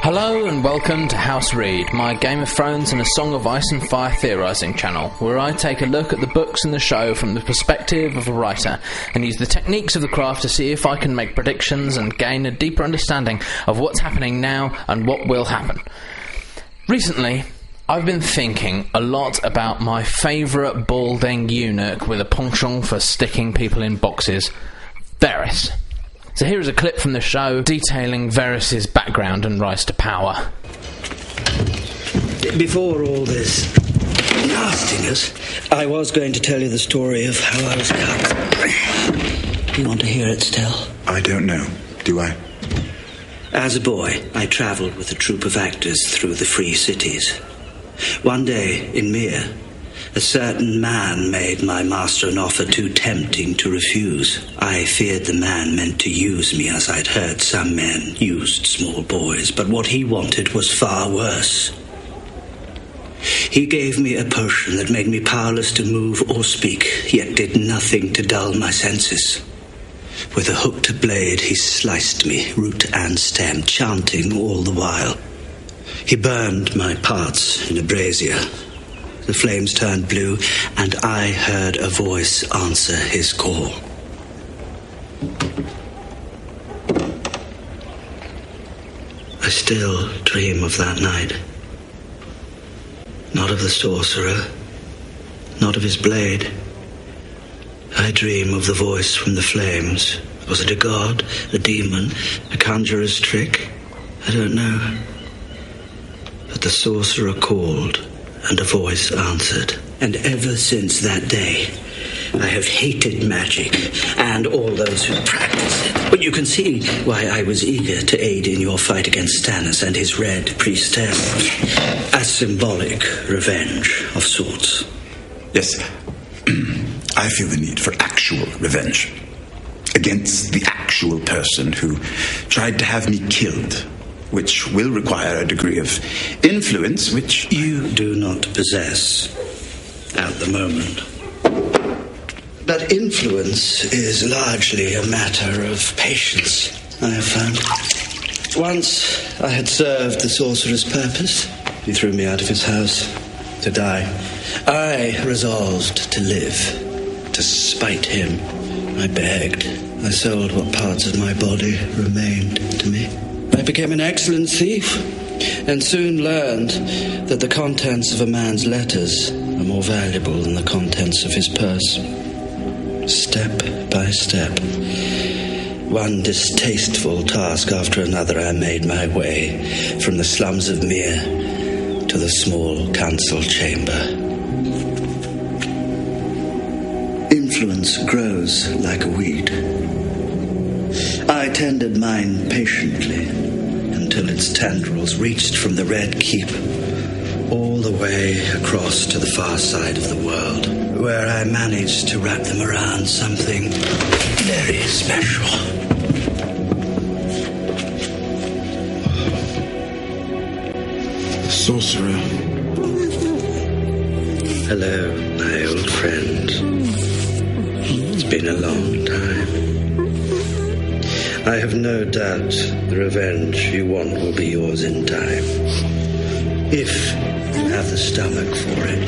Hello and welcome to House Read, my Game of Thrones and A Song of Ice and Fire theorising channel, where I take a look at the books and the show from the perspective of a writer, and use the techniques of the craft to see if I can make predictions and gain a deeper understanding of what's happening now and what will happen. Recently, I've been thinking a lot about my favourite balding eunuch with a penchant for sticking people in boxes, Varys. So here is a clip from the show detailing Varys' background and rise to power. Before all this nastiness, I was going to tell you the story of how I was cut. Do you want to hear it still? I don't know. Do I? As a boy, I travelled with a troupe of actors through the free cities. One day, in Myr, a certain man made my master an offer too tempting to refuse. I feared the man meant to use me, as I'd heard some men used small boys, but what he wanted was far worse. He gave me a potion that made me powerless to move or speak, yet did nothing to dull my senses. With a hooked blade, he sliced me, root and stem, chanting all the while. He burned my parts in a brazier. The flames turned blue, and I heard a voice answer his call. I still dream of that night. Not of the sorcerer, not of his blade. I dream of the voice from the flames. Was it a god, a demon, a conjurer's trick? I don't know. But the sorcerer called, and a voice answered. And ever since that day, I have hated magic and all those who practice it. But you can see why I was eager to aid in your fight against Stannis and his Red Priestess. A symbolic revenge of sorts. Yes. I feel the need for actual revenge. Against the actual person who tried to have me killed. Which will require a degree of influence which you do not possess at the moment. But influence is largely a matter of patience, I have found. Once I had served the sorcerer's purpose. He threw me out of his house to die. I resolved to live, to spite him. I begged. I sold what parts of my body remained to me. I became an excellent thief, and soon learned that the contents of a man's letters are more valuable than the contents of his purse. Step by step, one distasteful task after another, I made my way from the slums of Myr to the small council chamber. Influence grows like a weed. I tended mine patiently until its tendrils reached from the Red Keep all the way across to the far side of the world, where I managed to wrap them around something very special. The sorcerer. Hello, my old friend. It's been a long time. I have no doubt the revenge you want will be yours in time. If you have the stomach for it.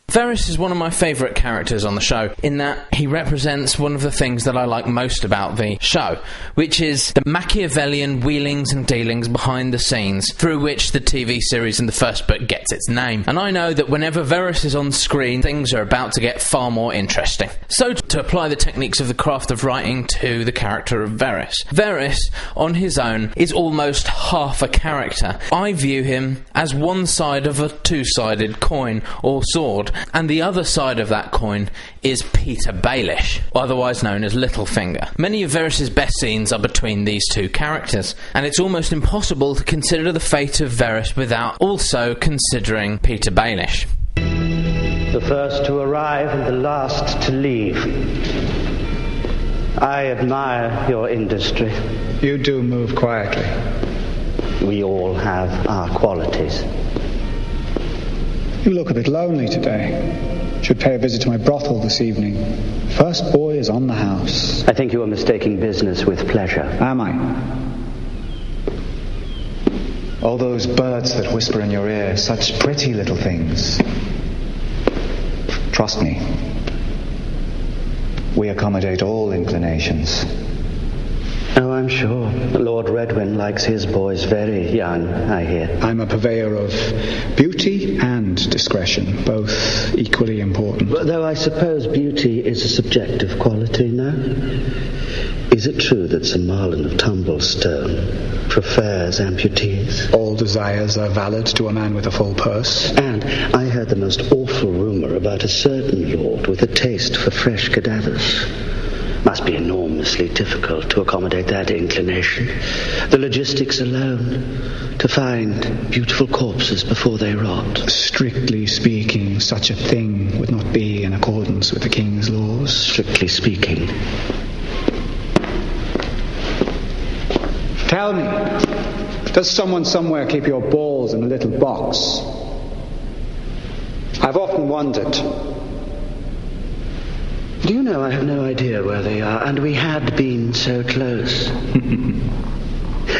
Varys is one of my favourite characters on the show, in that he represents one of the things that I like most about the show, which is the Machiavellian wheelings and dealings behind the scenes through which the TV series in the first book gets its name. And I know that whenever Varys is on screen, things are about to get far more interesting. So to apply the techniques of the craft of writing to the character of Varys. Varys, on his own, is almost half a character. I view him as one side of a two-sided coin or sword, and the other side of that coin is Peter Baelish, otherwise known as Littlefinger. Many of Varys' best scenes are between these two characters, and it's almost impossible to consider the fate of Varys without also considering Peter Baelish. The first to arrive and the last to leave. I admire your industry. You do move quietly. We all have our qualities. You look a bit lonely today. Should pay a visit to my brothel this evening. First boy is on the house. I think you are mistaking business with pleasure. Am I? All those birds that whisper in your ear, such pretty little things. Trust me. We accommodate all inclinations. Oh, I'm sure. Lord Redwyn likes his boys very young, I hear. I'm a purveyor of beauty and discretion, both equally important. But though I suppose beauty is a subjective quality now. Is it true that Sir Marlon of Tumblestone prefers amputees? All desires are valid to a man with a full purse. And I heard the most awful rumour about a certain lord with a taste for fresh cadavers. Must be enormously difficult to accommodate that inclination. The logistics alone, to find beautiful corpses before they rot. Strictly speaking, such a thing would not be in accordance with the king's laws. Strictly speaking. Tell me, does someone somewhere keep your balls in a little box? I've often wondered. Do you know, I have no idea where they are, and we had been so close.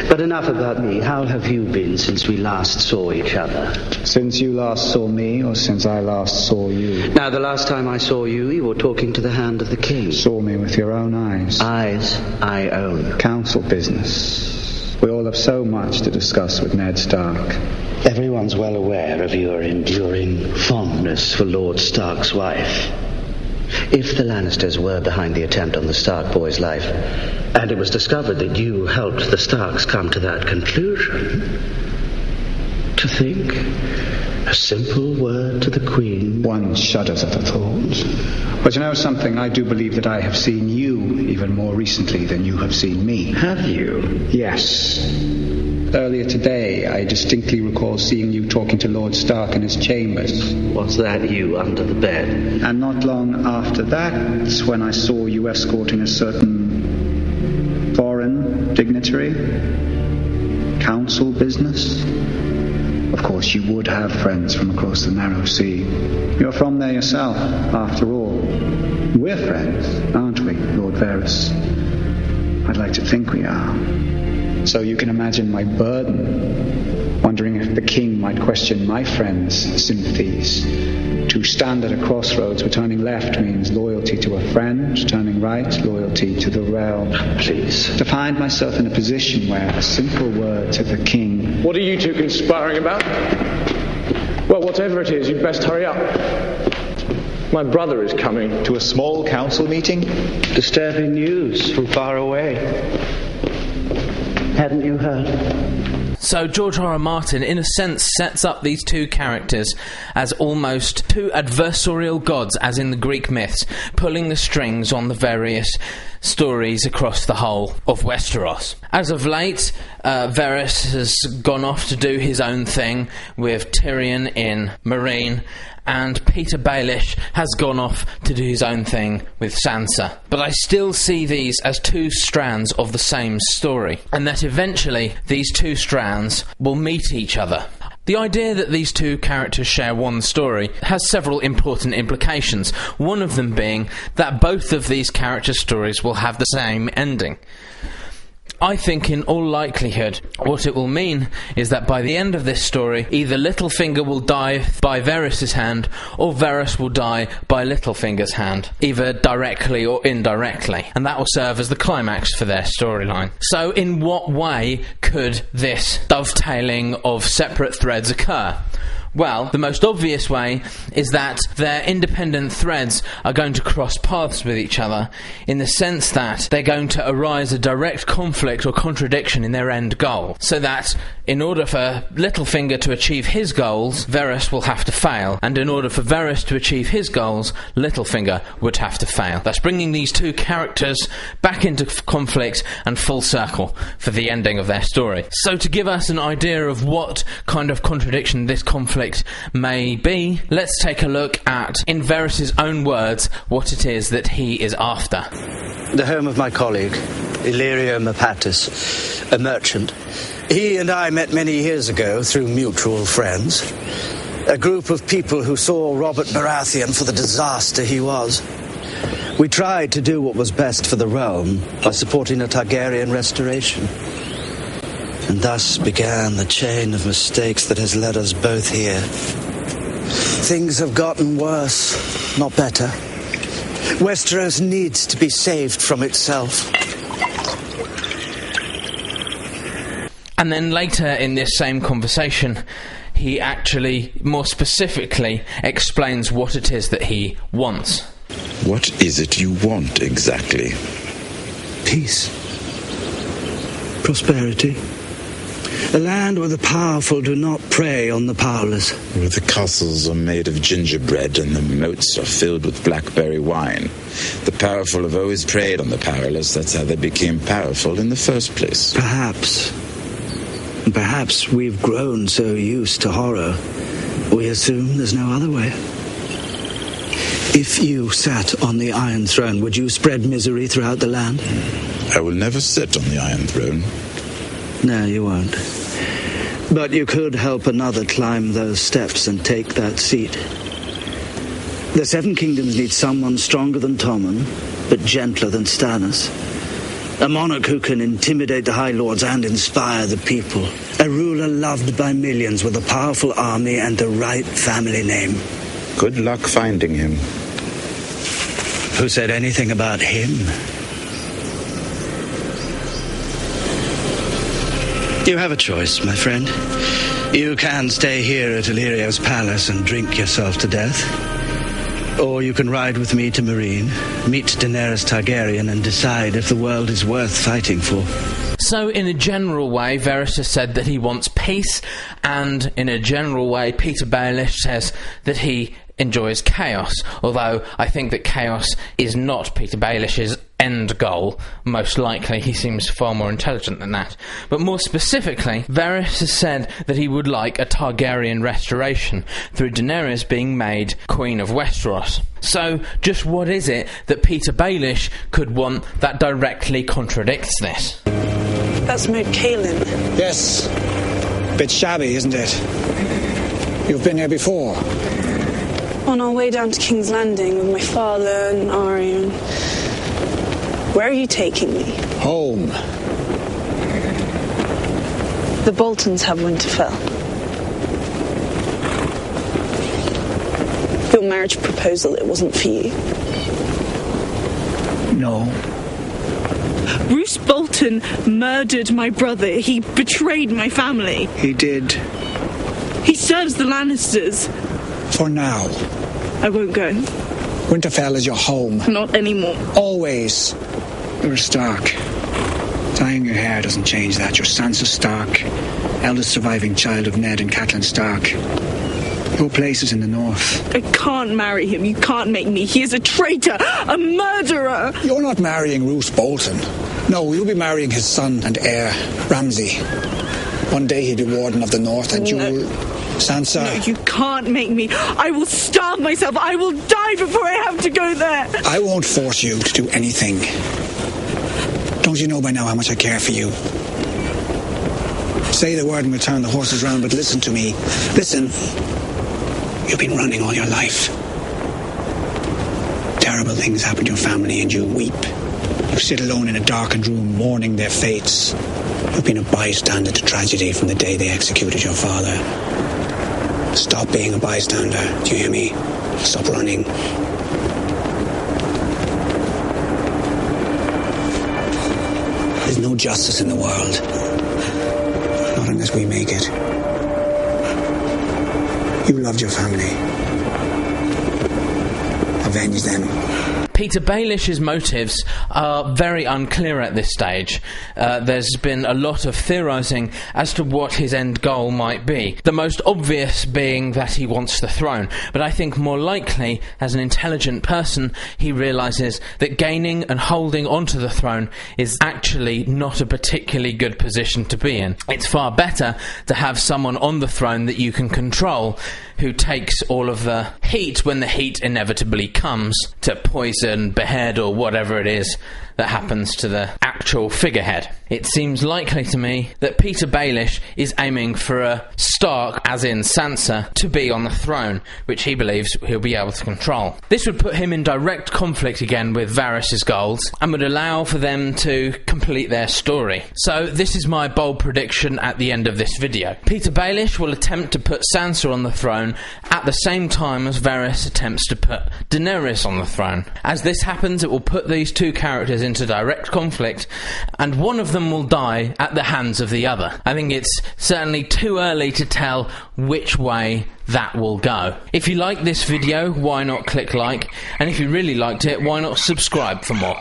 But enough about me. How have you been since we last saw each other? Since you last saw me, or since I last saw you? Now, the last time I saw you, you were talking to the Hand of the King. Saw me with your own eyes. Eyes I own. Council business. We all have so much to discuss with Ned Stark. Everyone's well aware of your enduring fondness for Lord Stark's wife. If the Lannisters were behind the attempt on the Stark boy's life, and it was discovered that you helped the Starks come to that conclusion, to think, a simple word to the Queen... One shudders at the thought. But you know something, I do believe that I have seen you even more recently than you have seen me. Have you? Yes. Earlier today, I distinctly recall seeing you talking to Lord Stark in his chambers. Was that you under the bed? And not long after that, when I saw you escorting a certain foreign dignitary, council business. Of course, you would have friends from across the narrow sea. You're from there yourself, after all. We're friends, aren't we, Lord Varys? I'd like to think we are. So you can imagine my burden, wondering if the king might question my friends' sympathies. To stand at a crossroads where turning left means loyalty to a friend, turning right, loyalty to the realm. Please. To find myself in a position where a simple word to the king... What are you two conspiring about? Well, whatever it is, you'd best hurry up. My brother is coming. To a small council meeting? Disturbing news from far away. Hadn't you heard? So George R.R. Martin, in a sense, sets up these two characters as almost two adversarial gods, as in the Greek myths, pulling the strings on the various stories across the whole of Westeros. As of late, Varys has gone off to do his own thing with Tyrion in Meereen, and Peter Baelish has gone off to do his own thing with Sansa. But I still see these as two strands of the same story, and that eventually these two strands will meet each other. The idea that these two characters share one story has several important implications, one of them being that both of these characters' stories will have the same ending. I think in all likelihood what it will mean is that by the end of this story, either Littlefinger will die by Varys' hand, or Varys will die by Littlefinger's hand, either directly or indirectly, and that will serve as the climax for their storyline. So in what way could this dovetailing of separate threads occur? Well, the most obvious way is that their independent threads are going to cross paths with each other, in the sense that they're going to arise a direct conflict or contradiction in their end goal, so that in order for Littlefinger to achieve his goals, Varys will have to fail, and in order for Varys to achieve his goals, Littlefinger would have to fail. Thus bringing these two characters back into conflict and full circle for the ending of their story. So to give us an idea of what kind of contradiction this conflict may be, let's take a look at, in Varys' own words, what it is that he is after. The home of my colleague, Illyrio Mapatis, a merchant. He and I met many years ago through mutual friends. A group of people who saw Robert Baratheon for the disaster he was. We tried to do what was best for the realm by supporting a Targaryen restoration. And thus began the chain of mistakes that has led us both here. Things have gotten worse, not better. Westeros needs to be saved from itself. And then later in this same conversation, he actually, more specifically, explains what it is that he wants. What is it you want exactly? Peace. Prosperity. A land where the powerful do not prey on the powerless. Where the castles are made of gingerbread and the moats are filled with blackberry wine. The powerful have always preyed on the powerless. That's how they became powerful in the first place. Perhaps. And perhaps we've grown so used to horror, we assume there's no other way. If you sat on the Iron Throne, would you spread misery throughout the land? I will never sit on the Iron Throne. No, you won't. But you could help another climb those steps and take that seat. The Seven Kingdoms need someone stronger than Tommen, but gentler than Stannis. A monarch who can intimidate the High Lords and inspire the people. A ruler loved by millions with a powerful army and the right family name. Good luck finding him. Who said anything about him? You have a choice, my friend. You can stay here at Illyrio's palace and drink yourself to death. Or you can ride with me to Meereen, meet Daenerys Targaryen, and decide if the world is worth fighting for. So, in a general way, Varys has said that he wants peace, and in a general way, Peter Baelish says that he enjoys chaos, although I think that chaos is not Peter Baelish's end goal. Most likely he seems far more intelligent than that. But more specifically, Varys has said that he would like a Targaryen restoration through Daenerys being made Queen of Westeros. So just what is it that Peter Baelish could want that directly contradicts this? That's Moat Cailin. Yes. Bit shabby, isn't it? You've been here before. On our way down to King's Landing with my father and Arya. Where are you taking me? Home. The Boltons have Winterfell. Your marriage proposal, it wasn't for you. No. Roose Bolton murdered my brother. He betrayed my family. He did. He serves the Lannisters. For now. I won't go. Winterfell is your home. Not anymore. Always. You're a Stark. Dyeing your hair doesn't change that. You're Sansa Stark, eldest surviving child of Ned and Catelyn Stark. Your place is in the north. I can't marry him. You can't make me. He is a traitor, a murderer. You're not marrying Roose Bolton. No, you'll be marrying his son and heir, Ramsay. One day he'll be Warden of the North and you'll... Sansa. No, you can't make me. I will starve myself. I will die before I have to go there. I won't force you to do anything. Don't you know by now how much I care for you? Say the word and we'll turn the horses round, but listen to me. Listen. You've been running all your life. Terrible things happen to your family and you weep. You sit alone in a darkened room mourning their fates. You've been a bystander to tragedy from the day they executed your father. Stop being a bystander. Do you hear me? Stop running. There's no justice in the world. Not unless we make it. You loved your family. Avenge them. Peter Baelish's motives are very unclear at this stage. There's been a lot of theorising as to what his end goal might be. The most obvious being that he wants the throne. But I think more likely, as an intelligent person, he realises that gaining and holding onto the throne is actually not a particularly good position to be in. It's far better to have someone on the throne that you can control, who takes all of the heat when the heat inevitably comes, to poison, behead, or whatever it is that happens to the actual figurehead. It seems likely to me that Peter Baelish is aiming for a Stark, as in Sansa, to be on the throne, which he believes he'll be able to control. This would put him in direct conflict again with Varys' goals, and would allow for them to complete their story. So this is my bold prediction at the end of this video. Peter Baelish will attempt to put Sansa on the throne at the same time as Varys attempts to put Daenerys on the throne. As this happens, it will put these two characters into direct conflict, and one of them will die at the hands of the other. I think it's certainly too early to tell which way that will go. If you like this video, why not click like, and if you really liked it, why not subscribe for more?